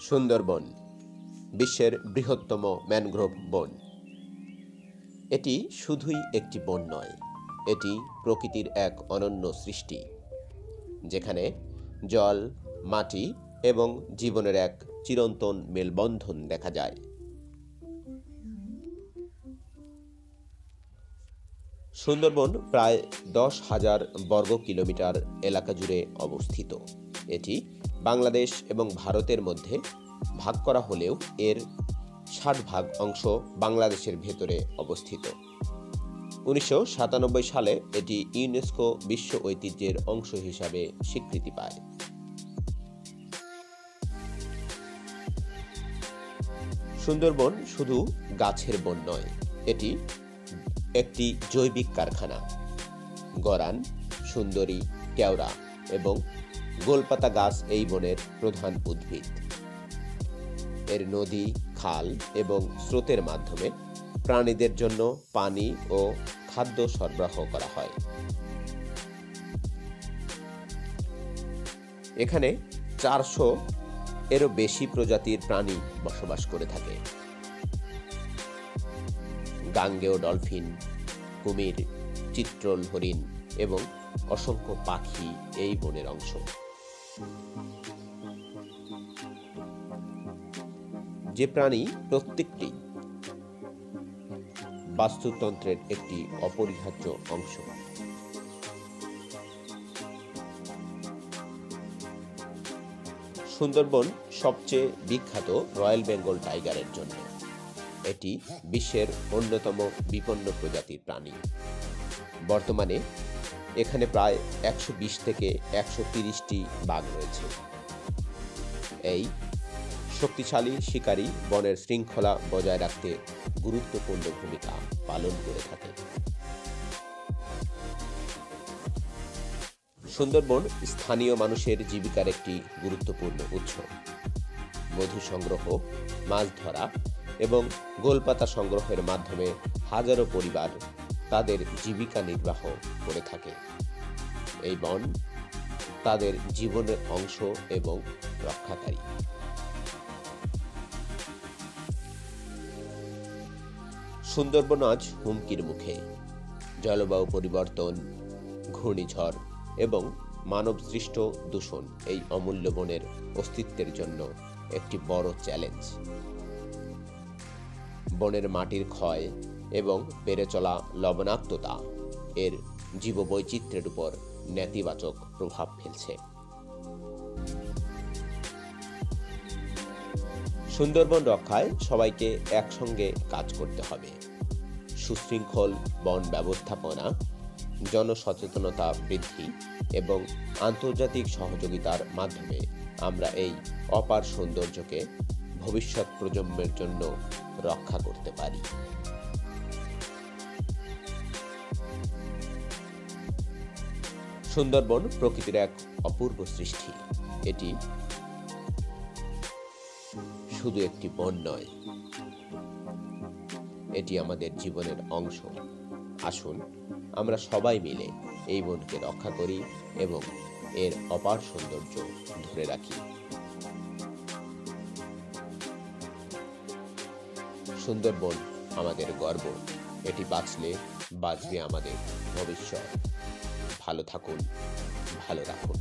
সুন্দরবন বিশ্বের বৃহত্তম ম্যানগ্রোভ বন। এটি শুধুই একটি বন নয়, এটি প্রকৃতির এক অনন্য সৃষ্টি, যেখানে জল, মাটি এবং জীবনের এক চিরন্তন মেলবন্ধন দেখা যায়। সুন্দরবন প্রায় 10,000 বর্গ কিলোমিটার এলাকা জুড়ে অবস্থিত। এটি বাংলাদেশ এবং ভারতের মধ্যে ভাগ করা হলেও এর 60% অংশ বাংলাদেশের ভেতরে অবস্থিত। 1997 সালে এটি ইউনেস্কো বিশ্ব ঐতিহ্যের অংশ হিসাবে স্বীকৃতি পায়। সুন্দরবন শুধু গাছের বন নয়, এটি একটি জৈবিক কারখানা। গরান, সুন্দরী, কেওড়া এবং গোলপাতা গাছ এই বনের প্রধান উদ্ভিদ। এর নদী, খাল এবং স্রোতের মাধ্যমে প্রাণীদের জন্য পানি ও খাদ্য সরবরাহ করা হয়। এখানে 400 এরও বেশি প্রজাতির প্রাণী বসবাস করে থাকে। গাঙ্গেয় ডলফিন, কুমির, চিত্রল হরিণ এবং অসংখ্য পাখি এই বনের অংশ। যে প্রাণী প্রত্যেকটি বাস্তুতন্ত্রের একটি অপরিহার্য অংশ। সুন্দরবন সবচেয়ে বিখ্যাত রয়্যাল বেঙ্গল টাইগারের জন্য। এটি বিশ্বের অন্যতম বিপন্ন প্রজাতির প্রাণী। বর্তমানে এখানে প্রায় 120 থেকে 130টি বাঘ রয়েছে। এই শক্তিশালী শিকারী বনের শৃঙ্খলা বজায় রাখতে গুরুত্বপূর্ণ ভূমিকা পালন করে থাকে। সুন্দরবন স্থানীয় মানুষের জীবিকার একটি গুরুত্বপূর্ণ উৎস। মধু সংগ্রহ, মাছ ধরা এবং গোলপাতা সংগ্রহের মাধ্যমে হাজারো পরিবার তাদের জীবিকা নির্বাহ করে থাকে। এই বন তাদের জীবনের অংশ এবং রক্ষাকারী। সুন্দরবন আজ হুমকির মুখে। জলবায়ু পরিবর্তন, ঘূর্ণিঝড় এবং মানবসৃষ্ট দূষণ এই অমূল্য বনের অস্তিত্বের জন্য একটি বড় চ্যালেঞ্জ। বনের মাটির ক্ষয় এবং বেড়ে চলা লবণাক্ততা এর জীববৈচিত্র্যের উপর নেতিবাচক প্রভাব ফেলছে। সুন্দরবন রক্ষায় সবাইকে একসঙ্গে কাজ করতে হবে। সুশৃঙ্খল বন ব্যবস্থাপনা, জনসচেতনতা বৃদ্ধি এবং আন্তর্জাতিক সহযোগিতার মাধ্যমে আমরা এই অপার সৌন্দর্যকে ভবিষ্যৎ প্রজন্মের জন্য রক্ষা করতে পারি। সুন্দরবন প্রকৃতির এক অপূর্ব সৃষ্টি। এটি শুধু একটি বন নয়, এটি আমাদের জীবনের অংশ। আসুন আমরা সবাই মিলে এই বনকে রক্ষা করি এবং এর অপার সৌন্দর্য ধরে রাখি। সুন্দরবন আমাদের গর্ব, এটি বাঁচলে বাঁচবে আমাদের ভবিষ্যৎ। ভালো থাকুন, ভালো রাখুন।